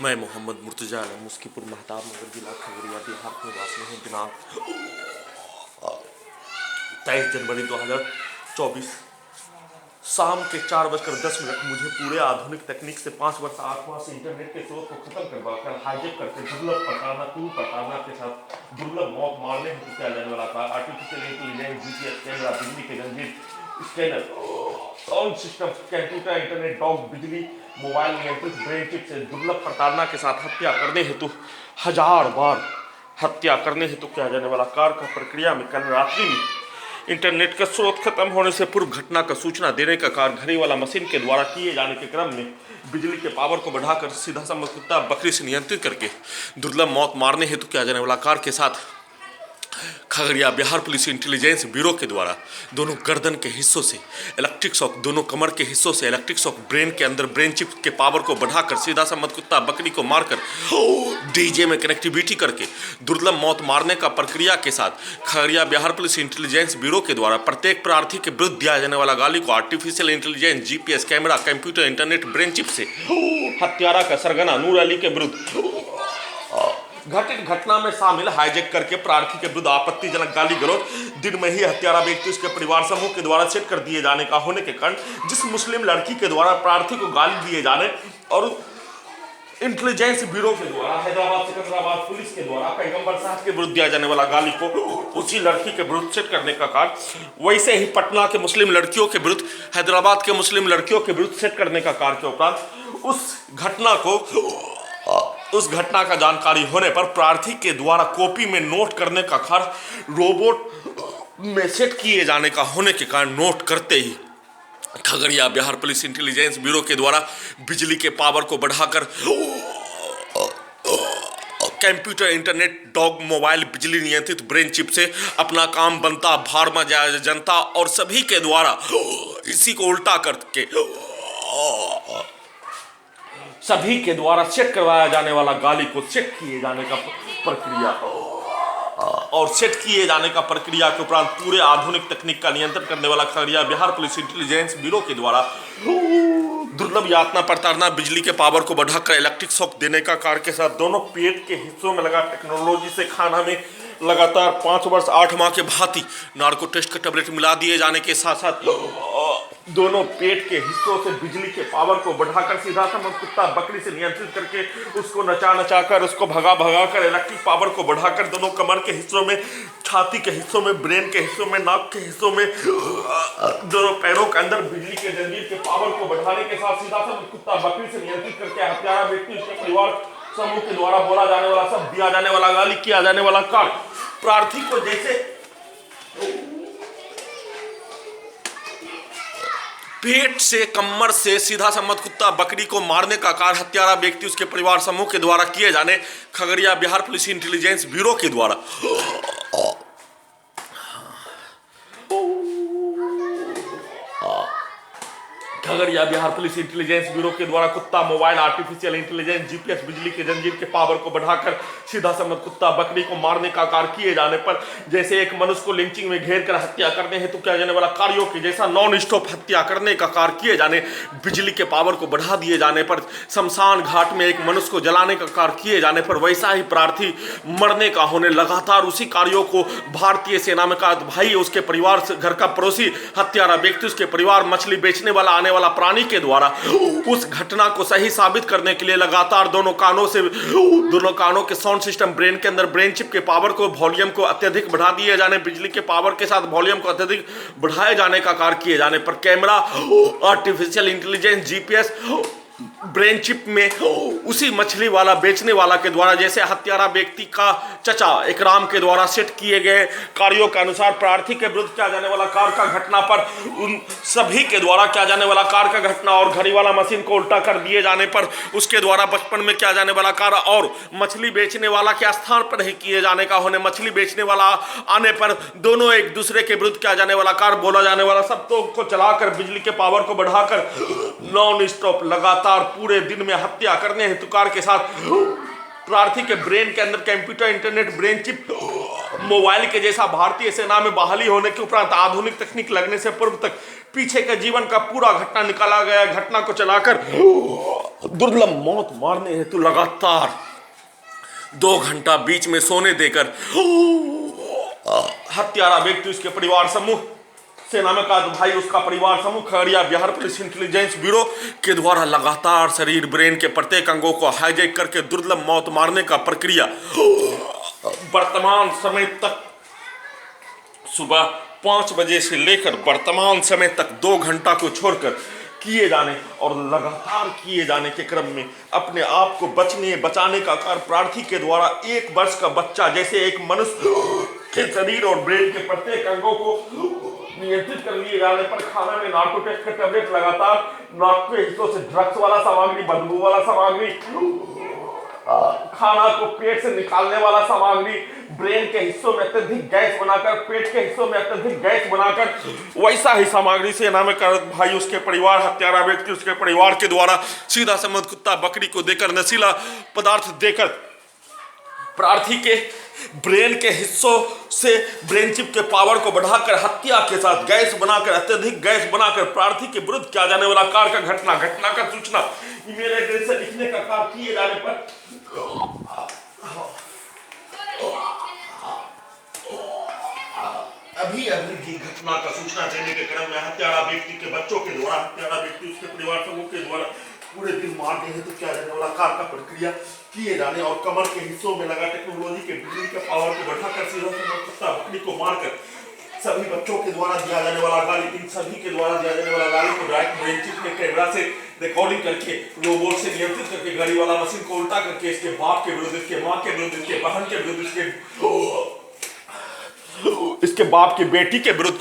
मैं मोहम्मद मुर्तजा आलम मुस्कीपुर महताब नगर जिला खगड़िया बिहार के निवासी हूँ। दिनांक 23 जनवरी 2024 शाम के 4:10 मुझे पूरे आधुनिक तकनीक से 5 वर्ष आसपास से इंटरनेट के स्रोत को खत्म करवाकर हाईजेक करके दुर्लभ प्रताड़ना के साथ दुर्लभ मौत मारने हेतु किया जाने वाला था। आर्टिफिशियल इंटेलिजेंस, जीपीएस कैमरा, बिजली के जंजीर, scanner, sound system, computer, internet, dog, बिजली, मोबाइल नियंत्रित ब्रेन चिप से दुर्लभ प्रताड़ना के साथ हत्या करने हेतु 1000 बार हत्या करने हेतु किया जाने वाला कार्य का प्रक्रिया में कल रात्रि में इंटरनेट का स्रोत खत्म होने से पूर्व घटना का सूचना देने का कार्य घड़ी वाला मशीन के द्वारा किए जाने के क्रम में बिजली के पावर को बढ़ाकर सीधा सम्मत कुत्ता बकरी से नियंत्रित करके दुर्लभ मौत मारने हेतु किया जाने वाला कार्य के साथ Khagaria Bihar police intelligence bureau के द्वारा दोनों गर्दन के हिस्सों से इलेक्ट्रिक शॉक, दोनों कमर के हिस्सों से इलेक्ट्रिक शॉक, ब्रेन के अंदर ब्रेन चिप के पावर को बढ़ाकर सीधा सम्मत कुत्ता बकरी को मारकर डीजे में कनेक्टिविटी करके दुर्लभ मौत मारने का प्रक्रिया के साथ Khagaria Bihar police intelligence bureau के द्वारा प्रत्येक प्रार्थी के विरुद्ध दिया जाने वाला गाली को artificial intelligence, GPS camera, computer, internet, brain chip से हत्यारा का सरगना नूर अली के विरुद्ध घटित घटना में शामिल हाईजेक करके प्रार्थी के विरुद्ध आपत्तिजनक गाली गलौज दिन में ही हत्यारा व्यक्ति उसके परिवार समूह के द्वारा सेट कर दिए जाने का होने के कारण जिस मुस्लिम लड़की के द्वारा प्रार्थी को गाली दिए जाने और इंटेलिजेंस ब्यूरो के द्वारा हैदराबाद सिकंदराबाद पुलिस के द्वारा पैगंबर साहब के विरुद्ध दिया जाने वाला गाली को उसी लड़की के विरुद्ध सेट करने का कार्य, वैसे ही पटना के मुस्लिम लड़कियों के विरुद्ध हैदराबाद के मुस्लिम लड़कियों के विरुद्ध सेट करने का कार्य के उपरांत उस घटना का जानकारी होने पर प्रार्थी के द्वारा कॉपी में नोट करने का कार्य रोबोट में सेट किए जाने का होने के कारण नोट करते ही Khagaria Bihar police intelligence bureau के द्वारा बिजली के पावर को बढ़ाकर कंप्यूटर, इंटरनेट, डॉग, मोबाइल, बिजली नियंत्रित ब्रेन चिप से अपना काम बनता भारमा जनता और सभी के द्वारा इसी को उल्टा करके सभी के द्वारा सेट करवाया जाने वाला गाली को सेट किए जाने का प्रक्रिया और सेट किए जाने का प्रक्रिया के उपरांत पूरे आधुनिक तकनीक का नियंत्रण करने वाला Khagaria Bihar police intelligence bureau के द्वारा दुर्लभ यातना प्रताड़ना, बिजली के पावर को बढ़ाकर इलेक्ट्रिक शॉक देने का कार्य के साथ दोनों पेट के हिस्सों में लगा टेक्नोलॉजी से खाना में लगातार 5 वर्ष 8 माह के भांति नार्को टेस्ट का टेबलेट मिला दिए जाने के साथ साथ दोनों पेट के हिस्सों से बिजली के पावर को बढ़ाकर सीधा सम्मत कुत्ता बकरी से नियंत्रित करके उसको नचा कर उसको भगा कर इलेक्ट्रिक पावर को बढ़ाकर दोनों कमर के हिस्सों में, छाती के हिस्सों में, ब्रेन के हिस्सों में, नाक के हिस्सों में, दोनों पैरों के अंदर बिजली के जंजीर के पावर को बढ़ाने के साथ सीधा सम्मत कुत्ता बकरी से नियंत्रित करके हत्यारा व्यक्ति उसके परिवार समूह के द्वारा बोला जाने वाला सब दिया जाने वाला गाली किया जाने वाला कार्य प्रार्थी को जैसे पेट से, कमर से सीधा सम्मत कुत्ता बकरी को मारने का कार्य हत्यारा व्यक्ति उसके परिवार समूह के द्वारा किए जाने Khagaria Bihar police intelligence bureau के द्वारा Khagaria Bihar police intelligence bureau के द्वारा कुत्ता, मोबाइल, आर्टिफिशियल इंटेलिजेंस, जीपीएस, बिजली के जंजीर के पावर को बढ़ाकर सीधा सम्मत कुत्ता बकरी को मारने का कार्य किए जाने पर जैसे एक मनुष्य को लिंचिंग में घेर कर हत्या करने हेतु किया जाने वाला कार्यों की जैसा नॉन स्टॉप हत्या करने का कार्य किए जाने, बिजली के पावर को बढ़ा दिए जाने पर शमशान घाट में एक मनुष्य को जलाने का कार्य किए जाने पर वैसा ही प्रार्थी मरने का होने लगातार उसी कार्यों को भारतीय सेना में का भाई, उसके परिवार घर का पड़ोसी हत्यारा व्यक्ति, उसके परिवार, मछली बेचने वाला आने वाला प्राणी के द्वारा उस घटना को सही साबित करने के लिए लगातार दोनों कानों के साउंड सिस्टम, ब्रेन के अंदर ब्रेन चिप के पावर को, वॉल्यूम को अत्यधिक बढ़ा दिए जाने, बिजली के पावर के साथ वॉल्यूम को अत्यधिक बढ़ाए जाने का कार्य किए जाने पर camera, artificial intelligence, GPS, brain chip में उसी मछली वाला बेचने वाला के द्वारा जैसे हत्यारा व्यक्ति का चचा इकराम के द्वारा सेट किए गए कार्यों के अनुसार प्रार्थी के विरुद्ध किया जाने वाला कार्य का घटना पर उन सभी के द्वारा किया जाने वाला कार्य का घटना और घड़ी वाला मशीन को उल्टा कर दिए जाने पर उसके द्वारा बचपन में किया जाने वाला कार्य और मछली बेचने वाला के स्थान पर ही किए जाने का होने, मछली बेचने वाला आने पर दोनों एक दूसरे के विरुद्ध किया जाने वाला कार्य बोला जाने वाला शब्दों को चलाकर बिजली के पावर को बढ़ाकर नॉन स्टॉप लगातार पूरे दिन में हत्या करने हेतु कार्य के साथ प्रार्थी के ब्रेन के अंदर computer, internet, brain chip, mobile के जैसा भारतीय सेना में बहाली होने के उपरांत आधुनिक तकनीक लगने से पूर्व तक पीछे के जीवन का पूरा घटना निकाला गया। घटना को चलाकर दुर्लभ मौत मारने हेतु लगातार 2 घंटा बीच में सोने देकर हत्यारा व्यक्ति, उसके परिवार समूह, सेना में का भाई उसका परिवार समूह, Khagaria Bihar police intelligence bureau के द्वारा लगातार शरीर ब्रेन के प्रत्येक अंगों को हाईजैक करके दुर्लभ मौत मारने का प्रक्रिया वर्तमान समय तक सुबह 5 बजे से लेकर वर्तमान समय तक 2 घंटा को छोड़कर किए जाने और लगातार किए जाने के क्रम में अपने आप को बचाने का कार्य प्रार्थी के द्वारा 1 वर्ष का बच्चा जैसे एक मनुष्य के शरीर और ब्रेन के प्रत्येक अंगों को नियंत्रित कर लिए जाने पर खाना में नार्कोटिक्स का टैबलेट, लगातार नाक के हिस्सों से ड्रग्स वाला सामग्री, बदबू वाला सामग्री, खाना को पेट से निकालने वाला सामग्री, ब्रेन के हिस्सों में अत्यधिक गैस बनाकर, पेट के हिस्सों में अत्यधिक गैस बनाकर वैसा ही सामग्री से नाम कर भाई उसके परिवार, हत्यारा व्यक्ति उसके परिवार के द्वारा सीधा समझ कुत्ता बकरी को देकर नशीला पदार्थ देकर प्रार्थी के ब्रेन के हिस्सों से ब्रेन चिप के पावर को बढ़ाकर हत्या के साथ गैस बनाकर, अत्यधिक गैस बनाकर प्रार्थी के विरुद्ध किया जाने वाला कार्य का घटना का सूचना ईमेल एड्रेस से लिखने का कार्य किए जाने पर अभी की घटना का सूचना देने के क्रम में हत्यारा व्यक्ति के बच्चों के द्वारा, हत्यारा व्यक्ति उसके परिवार समूह के द्वारा पूरे दिन मारने हेतु किया जाने वाला कार्य का प्रक्रिया किए जाने और कमर के हिस्सों में लगा टेक्नोलॉजी के बिजली के पावर को बढ़ाकर सीधा कुत्ता बकरी को मारकर सभी बच्चों के द्वारा दिया जाने वाला गाली, इन सभी के द्वारा दिया जाने वाला गाली को डायरेक्ट ब्रेन चिप में कैमरा से रिकॉर्डिंग करके रोबोट से नियंत्रित करके गाड़ी वाला मशीन को उल्टा करके इसके बाप के विरुद्ध, इसके माँ के विरुद्ध, इसके बहन के विरुद्ध, इसके बाप की बेटी के विरुद्ध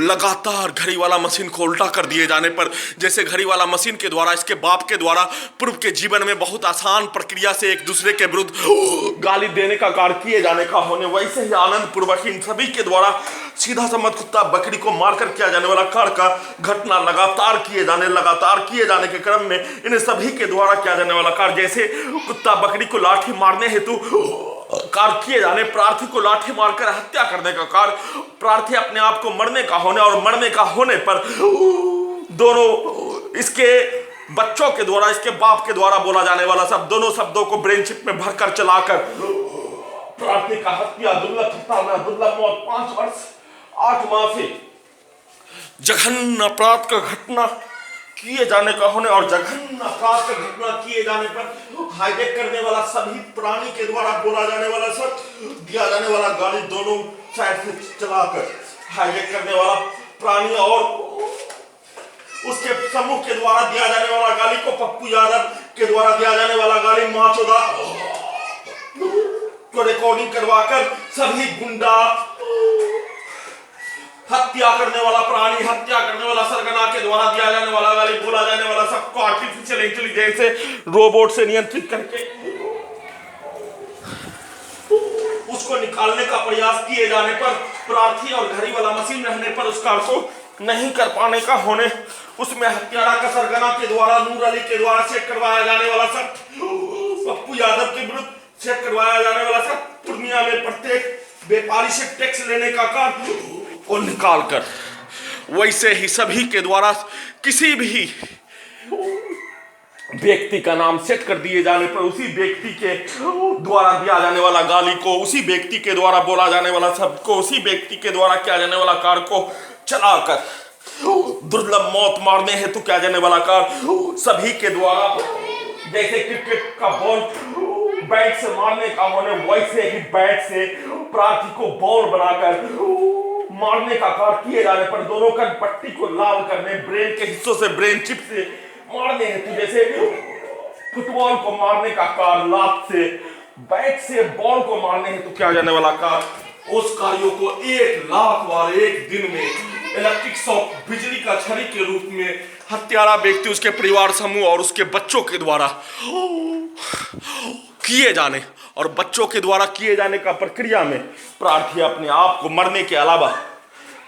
लगातार घड़ी वाला मशीन को उल्टा कर दिए जाने पर जैसे घड़ी वाला मशीन के द्वारा इसके बाप के द्वारा पूर्व के जीवन में बहुत आसान प्रक्रिया से एक दूसरे के विरुद्ध गाली देने का कार्य किए जाने का होने, वैसे ही आनंद पूर्वक इन सभी के द्वारा सीधा समझ कुत्ता बकरी को मारकर किया जाने वाला कार्य का घटना लगातार किए जाने के क्रम में इन सभी के द्वारा किया जाने वाला कार्य जैसे कुत्ता बकरी को लाठी मारने हेतु कार्य किए जाने, प्रार्थी को लाठी मारकर हत्या करने का कार्य, प्रार्थी अपने आप को मरने का होने और मरने का होने पर दोनों इसके बच्चों के द्वारा, इसके बाप के द्वारा बोला जाने वाला सब दोनों शब्दों को ब्रेन चिप में भरकर चलाकर प्रार्थी का हत्या, दुर्लभ मौत 5 वर्ष 8 माह से जघन्य अपराध का घटना किए जाने का होने और जघन्य अपराध का घटना किए जाने पर हाईजैक करने वाला सभी प्राणी के द्वारा बोला जाने वाला सब दिया जाने वाला गाली दोनों साइड से चलाकर हाईजैक करने वाला प्राणी और उसके समूह के द्वारा दिया जाने वाला गाली को पप्पू यादव के द्वारा दिया जाने वाला गाली माँ चौदा को रिकॉर्डिंग करवाकर सभी गुंडा, हत्या करने वाला प्राणी, हत्या करने वाला सरगना के द्वारा दिया जाने वाला गाली, बोला जाने वाला सबको आर्टिफिशियल इंटेलिजेंस से रोबोट से नियंत्रित करके उसको निकालने का प्रयास किए जाने पर प्रार्थी और घड़ी वाला मशीन रहने पर उस कार्य को नहीं कर पाने का होने, उसमें हत्यारा का सरगना के द्वारा, नूर अली के द्वारा सेट करवाया जाने वाला सब, पप्पू यादव के विरुद्ध सेट करवाया जाने वाला सब, पूर्णिया में प्रत्येक व्यापारी से टैक्स लेने का कार्य को निकाल कर वैसे ही सभी के द्वारा किसी भी व्यक्ति का नाम सेट कर दिए जाने पर उसी व्यक्ति के द्वारा दिया जाने वाला गाली को, उसी व्यक्ति के द्वारा बोला जाने वाला शब्द को, उसी व्यक्ति के द्वारा किया जाने वाला कार्य को चलाकर दुर्लभ मौत मारने हेतु किया जाने वाला कार्य सभी के द्वारा जैसे क्रिकेट का बॉल बैट से मारने का होने वैसे ही बैट से प्रार्थी को बॉल बनाकर मारने का कार्य किए जाने पर दोनों कन पट्टी को लाल करने, ब्रेन के हिस्सों से ब्रेन चिप से मारने हेतु जैसे फुटबॉल को मारने का कार्य, लात से बैट से बॉल को मारने हेतु किया जाने वाला कार्य, उस कार्यों को 1 लाख बार एक दिन में इलेक्ट्रिक शॉक, बिजली का छड़ी के रूप में हत्यारा व्यक्ति, उसके परिवार समूह और उसके बच्चों के द्वारा किए जाने और बच्चों के द्वारा किए जाने का प्रक्रिया में प्रार्थी अपने आप को मरने के अलावा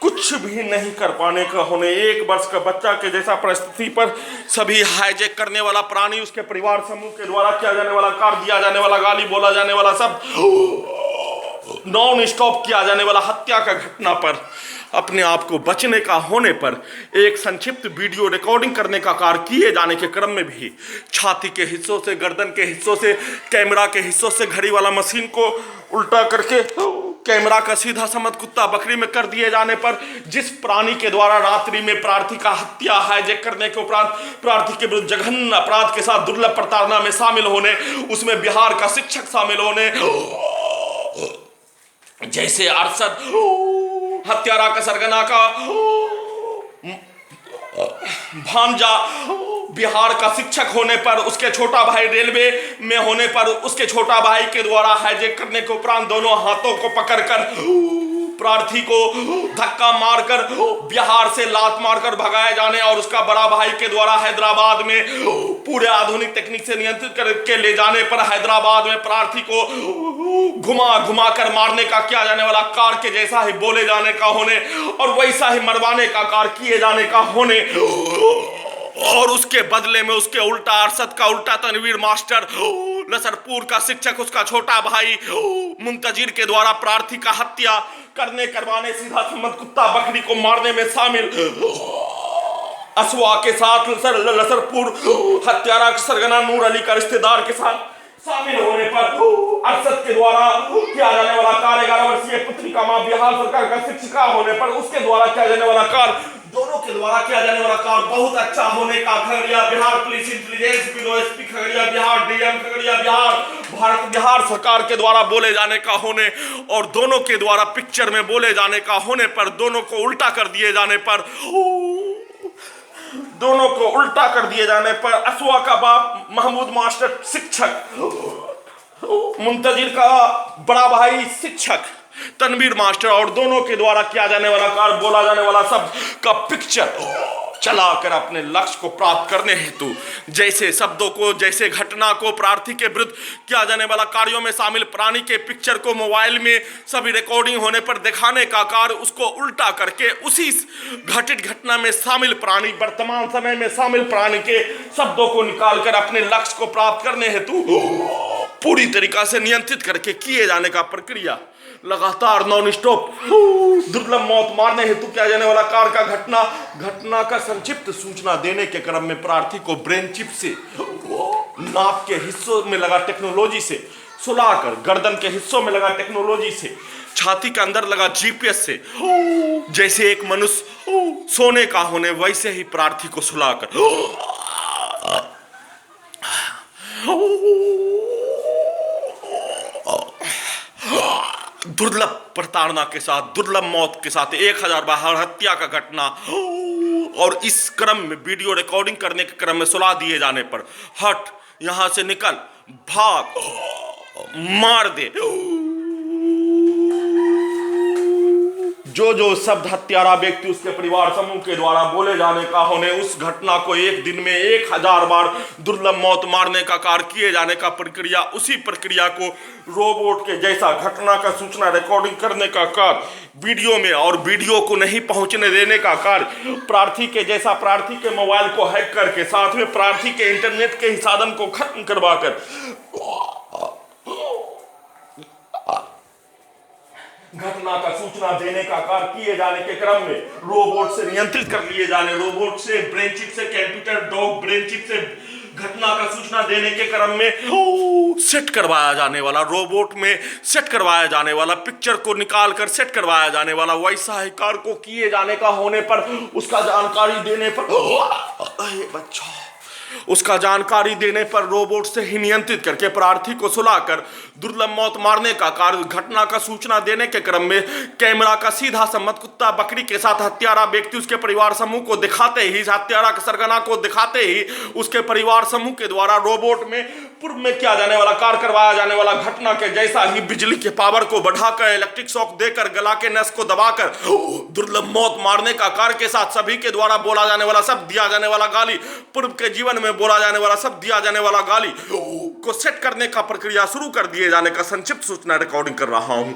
कुछ भी नहीं कर पाने का होने, 1 वर्ष का बच्चा के जैसा परिस्थिति पर सभी हाईजैक करने वाला प्राणी, उसके परिवार समूह के द्वारा किया जाने वाला कार्य, दिया जाने वाला गाली, बोला जाने वाला सब नॉन स्टॉप किया जाने वाला हत्या का घटना पर अपने आप को बचने का होने पर एक संक्षिप्त वीडियो रिकॉर्डिंग करने का कार्य किए जाने के क्रम में भी छाती के हिस्सों से, गर्दन के हिस्सों से, कैमरा के हिस्सों से घड़ी वाला मशीन को उल्टा करके कैमरा का सीधा समत कुत्ता बकरी में कर दिए जाने पर जिस प्राणी के द्वारा रात्रि में प्रार्थी का हत्या हाईजैक करने के उपरांत प्रार्थी के विरुद्ध जघन्य अपराध के साथ दुर्लभ प्रताड़ना में शामिल होने, उसमें बिहार का शिक्षक शामिल होने, जैसे अरशद हत्यारा का सरगना का भांजा बिहार का शिक्षक होने पर, उसके छोटा भाई रेलवे में होने पर उसके छोटा भाई के द्वारा हाईजैक करने के उपरांत दोनों हाथों को पकड़कर प्रार्थी को धक्का मारकर बिहार से लात मारकर भगाए जाने और उसका बड़ा भाई के द्वारा हैदराबाद में पूरे आधुनिक तकनीक से नियंत्रित करके ले जाने पर हैदराबाद में प्रार्थी को घुमा घुमा कर मारने का किया जाने वाला कार्य के जैसा ही बोले जाने का होने और वैसा ही मरवाने का कार्य किए जाने का होने और उसके बदले में उसके उल्टा अरशद का उल्टा तनवीर मास्टर लसरपुर का शिक्षक उसका छोटा भाई मुंतजिर के द्वारा प्रार्थी का हत्या करने करवाने सीधा सम्मत कुत्ता बकरी को मारने में शामिल असवा के साथ लसरपुर हत्यारा सरगना नूर अली का रिश्तेदार के साथ शामिल होने पर अरशद के द्वारा किया जाने वाला कार्य 11 वर्षीय पुत्री का मां बिहार सरकार का शिक्षिका होने पर उसके द्वारा किया जाने वाला कार्य दोनों के द्वारा किया जाने वाला कार्य बहुत अच्छा होने का Khagaria Bihar police intelligence bureau SP Khagaria Bihar DM Khagaria Bihar Bharat Bihar सरकार के द्वारा बोले जाने का होने और दोनों के द्वारा पिक्चर में बोले जाने का होने पर दोनों को उल्टा कर दिए जाने पर असवा का बाप महमूद मास्टर शिक्षक, मुंतजिर का बड़ा भाई शिक्षक तनवीर मास्टर और दोनों के द्वारा किया जाने वाला कार्य बोला जाने वाला सब का पिक्चर चलाकर अपने लक्ष्य को प्राप्त करने हेतु जैसे शब्दों को, जैसे घटना को प्रार्थी के विरुद्ध किया जाने वाला कार्यों में शामिल प्राणी के पिक्चर को मोबाइल में सभी रिकॉर्डिंग होने पर दिखाने का कार्य उसको उल्टा करके उसी घटित घटना में शामिल प्राणी, वर्तमान समय में शामिल प्राणी के शब्दों को निकालकर अपने लक्ष्य को प्राप्त करने हेतु पूरी तरीका से नियंत्रित करके किए जाने का प्रक्रिया लगातार नॉन स्टॉप दुर्लभ मौत मारने हेतु किया जाने वाला कार्य का घटना का संक्षिप्त सूचना देने के क्रम में प्रार्थी को ब्रेन चिप से नाक के हिस्सों में लगा टेक्नोलॉजी से सुलाकर, गर्दन के हिस्सों में लगा टेक्नोलॉजी से, छाती के अंदर लगा जीपीएस से जैसे एक मनुष्य सोने का होने वैसे ही प्रार्थी को सुलाकर दुर्लभ प्रताड़ना के साथ, दुर्लभ मौत के साथ 1000 बार हत्या का घटना और इस क्रम में वीडियो रिकॉर्डिंग करने के क्रम में सुला दिए जाने पर हट, यहां से निकल, भाग, मार दे, जो शब्द हत्यारा व्यक्ति उसके परिवार समूह के द्वारा बोले जाने का होने उस घटना को एक दिन में 1000 बार दुर्लभ मौत मारने का कार्य किए जाने का प्रक्रिया, उसी प्रक्रिया को रोबोट के जैसा घटना का सूचना रिकॉर्डिंग करने का कार्य वीडियो में और वीडियो को नहीं पहुंचने देने का कार्य प्रार्थी के जैसा प्रार्थी के मोबाइल को हैक करके साथ में प्रार्थी के इंटरनेट के साधन को खत्म करवाकर घटना का सूचना देने का कार्य किए जाने के क्रम में रोबोट से नियंत्रित कर लिए जाने, रोबोट से, ब्रेन चिप से, कंप्यूटर डॉग ब्रेन चिप से घटना का सूचना देने के क्रम में सेट करवाया जाने वाला, रोबोट में सेट करवाया जाने वाला, पिक्चर को निकाल कर सेट करवाया जाने वाला वैसा ही कार्य को किए जाने का होने पर उसका जानकारी देने पर उसका जानकारी देने पर रोबोट से ही नियंत्रित करके प्रार्थी को सुलाकर दुर्लभ मौत मारने का कार्य, घटना का सूचना देने के क्रम में कैमरा का सीधा सम्मत कुत्ता बकरी के साथ हत्यारा व्यक्ति उसके परिवार समूह को दिखाते ही, हत्यारा के सरगना को दिखाते ही उसके परिवार समूह के द्वारा रोबोट में पूर्व में किया जाने वाला कार्य करवाया जाने वाला घटना के जैसा ही बिजली के पावर को बढ़ाकर, इलेक्ट्रिक शॉक देकर, गला के नस को दबाकर दुर्लभ मौत मारने का कार्य के साथ सभी के द्वारा बोला जाने वाला सब, दिया जाने वाला गाली, पूर्व के जीवन में बोला जाने वाला सब, दिया जाने वाला गाली को सेट करने का प्रक्रिया शुरू कर दिए जाने का संक्षिप्त सूचना रिकॉर्डिंग कर रहा हूं।